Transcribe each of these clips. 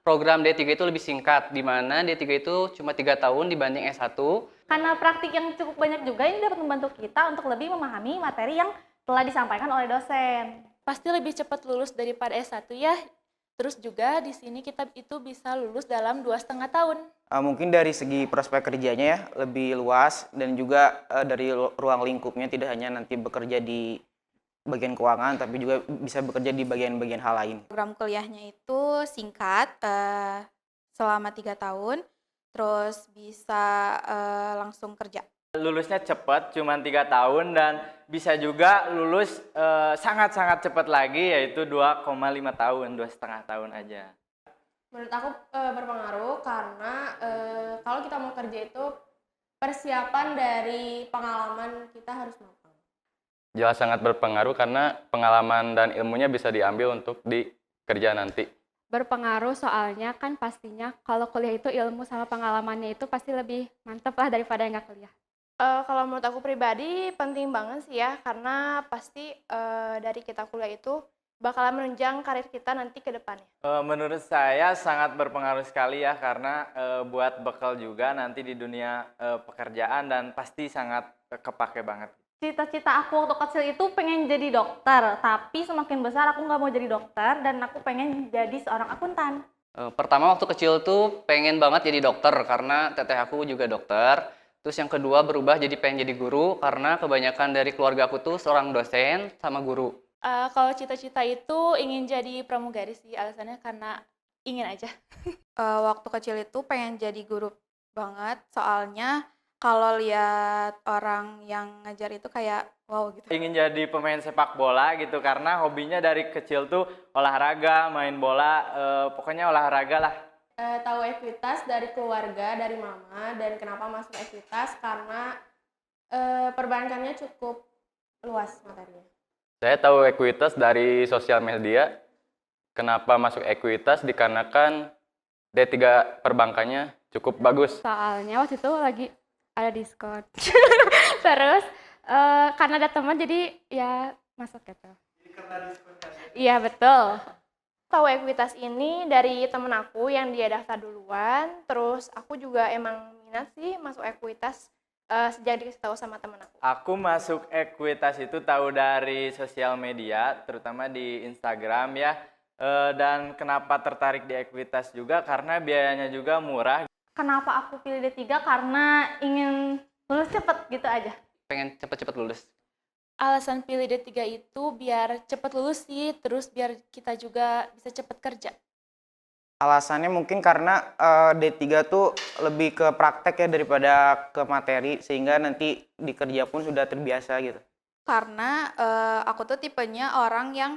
program D3 itu lebih singkat, di mana D3 itu cuma 3 tahun dibanding S1. Karena praktik yang cukup banyak juga ini dapat membantu kita untuk lebih memahami materi yang telah disampaikan oleh dosen. Pasti lebih cepat lulus daripada S1 ya. Terus juga di sini kita itu bisa lulus dalam 2,5 tahun. Mungkin dari segi prospek kerjanya ya lebih luas dan juga dari ruang lingkupnya tidak hanya nanti bekerja di bagian keuangan tapi juga bisa bekerja di bagian-bagian hal lain. Program kuliahnya itu singkat, selama 3 tahun, terus bisa langsung kerja. Lulusnya cepat, cuma 3 tahun dan bisa juga lulus sangat-sangat cepat lagi yaitu 2,5 tahun, 2,5 tahun aja. Menurut aku berpengaruh karena kalau kita mau kerja itu persiapan dari pengalaman kita harus matang. Jelas sangat berpengaruh karena pengalaman dan ilmunya bisa diambil untuk di kerja nanti. Berpengaruh soalnya kan pastinya kalau kuliah itu ilmu sama pengalamannya itu pasti lebih mantep lah daripada yang nggak kuliah. Kalau menurut aku pribadi penting banget sih ya karena pasti dari kita kuliah itu bakalan menunjang karir kita nanti ke depannya. Menurut saya sangat berpengaruh sekali ya karena buat bekal juga nanti di dunia pekerjaan dan pasti sangat kepake banget. Cita-cita aku waktu kecil itu pengen jadi dokter, tapi semakin besar aku nggak mau jadi dokter dan aku pengen jadi seorang akuntan. Pertama waktu kecil tuh pengen banget jadi dokter karena teteh aku juga dokter. Terus yang kedua berubah jadi pengen jadi guru karena kebanyakan dari keluarga aku tuh seorang dosen sama guru. Kalau cita-cita itu ingin jadi pramugari sih, alasannya karena ingin aja. Waktu kecil itu pengen jadi guru banget, soalnya kalau lihat orang yang ngajar itu kayak wow gitu. Ingin jadi pemain sepak bola gitu karena hobinya dari kecil tuh olahraga, main bola, pokoknya olahraga lah. Tahu ekuitas dari keluarga, dari mama, dan kenapa masuk ekuitas karena perbankannya cukup luas materinya. Saya tahu ekuitas dari sosial media. Kenapa masuk ekuitas? Dikarenakan D3 perbankannya cukup bagus. Soalnya waktu itu lagi ada diskon. Terus karena ada teman jadi ya masuk gitu. Jadi karena diskon kan? Iya betul. Tahu ekuitas ini dari temen aku yang dia daftar duluan, terus aku juga emang minat sih masuk ekuitas sejak dikasih tahu sama temen aku. Aku masuk ekuitas itu tahu dari sosial media, terutama di Instagram ya. Dan kenapa tertarik di ekuitas juga karena biayanya juga murah. Kenapa aku pilih D3? Karena ingin lulus cepet gitu aja. Pengen cepet-cepet lulus. Alasan pilih D3 itu biar cepat lulus sih, terus biar kita juga bisa cepat kerja. Alasannya mungkin karena D3 tuh lebih ke praktek ya daripada ke materi sehingga nanti di kerja pun sudah terbiasa gitu. Karena aku tuh tipenya orang yang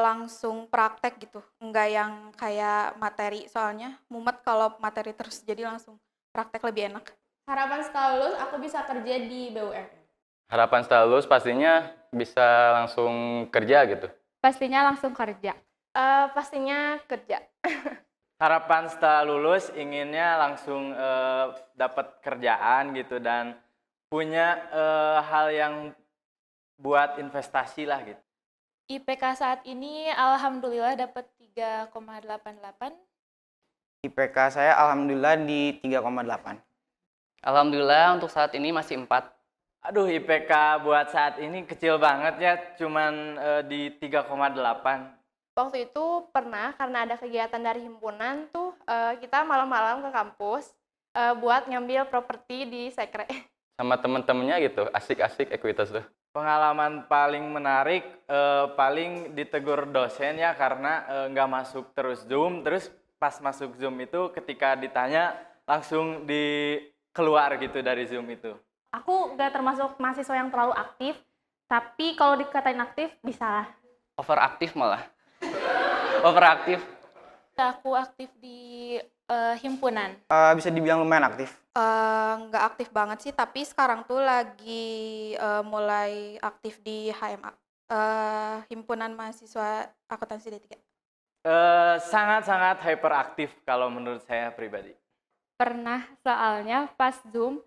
langsung praktek gitu, enggak yang kayak materi, soalnya mumet kalau materi terus, jadi langsung praktek lebih enak. Harapan setelah lulus aku bisa kerja di BUMN. Harapan setelah lulus pastinya bisa langsung kerja gitu. Pastinya langsung kerja. Pastinya kerja. Harapan setelah lulus inginnya langsung dapat kerjaan gitu dan punya hal yang buat investasi lah gitu. IPK saat ini alhamdulillah dapat 3,88. IPK saya alhamdulillah di 3,8. Alhamdulillah untuk saat ini masih 4. Aduh, IPK buat saat ini kecil banget ya, cuman di 3,8. Waktu itu pernah karena ada kegiatan dari himpunan tuh kita malam-malam ke kampus buat ngambil properti di Sekre. Sama temen-temennya gitu, asik-asik ekuitas tuh. Pengalaman paling menarik paling ditegur dosen ya karena nggak masuk terus Zoom. Terus pas masuk Zoom itu ketika ditanya langsung keluar gitu dari Zoom itu. Aku gak termasuk mahasiswa yang terlalu aktif, tapi kalau dikatain aktif bisa lah. Overaktif malah. Overaktif. Aku aktif di himpunan. Bisa dibilang lumayan aktif. Nggak aktif banget sih, tapi sekarang tuh lagi mulai aktif di HMA, Himpunan Mahasiswa Akuntansi D3. Sangat-sangat hyperaktif kalau menurut saya pribadi. Pernah soalnya pas Zoom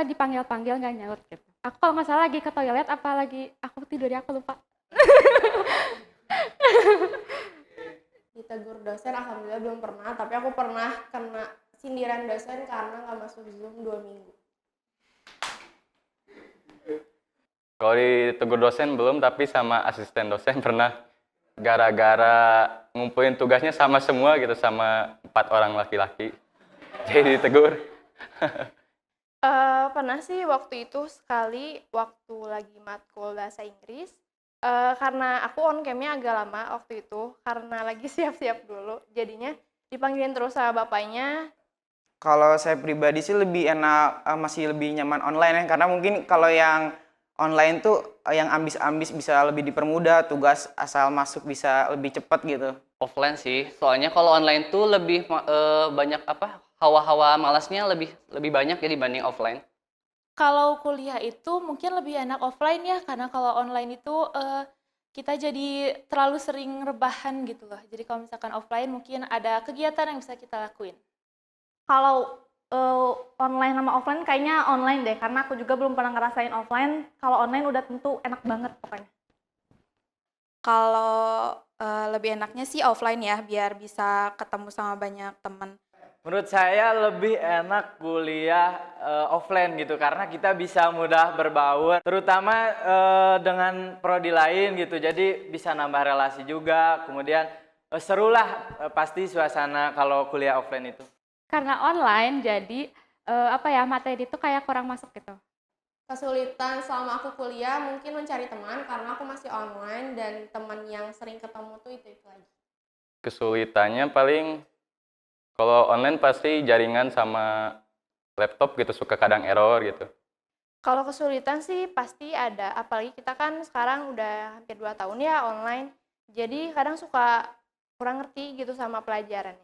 dipanggil-panggil nggak nyaut gitu. Aku kalau nggak salah lagi ke toilet, apalagi aku tidur ya, aku lupa. ditegur dosen, alhamdulillah belum pernah, tapi aku pernah kena sindiran dosen karena nggak masuk Zoom 2 minggu. Kalau ditegur dosen belum, tapi sama asisten dosen pernah gara-gara ngumpulin tugasnya sama semua gitu, sama 4 orang laki-laki. Jadi ditegur. Pernah sih waktu itu sekali waktu lagi matkul bahasa Inggris. Karena aku on cam-nya agak lama waktu itu karena lagi siap-siap dulu. Jadinya dipanggilin terus sama bapaknya. Kalau saya pribadi sih lebih enak, masih lebih nyaman online ya, karena mungkin kalau yang online tuh yang ambis-ambis bisa lebih dipermudah, tugas asal masuk bisa lebih cepat gitu. Offline sih, soalnya kalau online tuh lebih banyak hawa-hawa malasnya lebih banyak ya dibanding offline. Kalau kuliah itu mungkin lebih enak offline ya, karena kalau online itu kita jadi terlalu sering rebahan gitu loh. Jadi kalau misalkan offline mungkin ada kegiatan yang bisa kita lakuin. Kalau online sama offline kayaknya online deh, karena aku juga belum pernah ngerasain offline. Kalau online udah tentu enak banget pokoknya. Kalau lebih enaknya sih offline ya, biar bisa ketemu sama banyak teman. Menurut saya lebih enak kuliah offline gitu karena kita bisa mudah berbaur, terutama dengan prodi lain gitu. Jadi bisa nambah relasi juga. Kemudian serulah pasti suasana kalau kuliah offline itu. Karena online jadi materi itu kayak kurang masuk gitu. Kesulitan selama aku kuliah mungkin mencari teman karena aku masih online dan teman yang sering ketemu tuh itu lagi. Kesulitannya paling kalau online pasti jaringan sama laptop gitu suka kadang error gitu. Kalau kesulitan sih pasti ada, apalagi kita kan sekarang udah hampir 2 tahun ya online. Jadi kadang suka kurang ngerti gitu sama pelajarannya.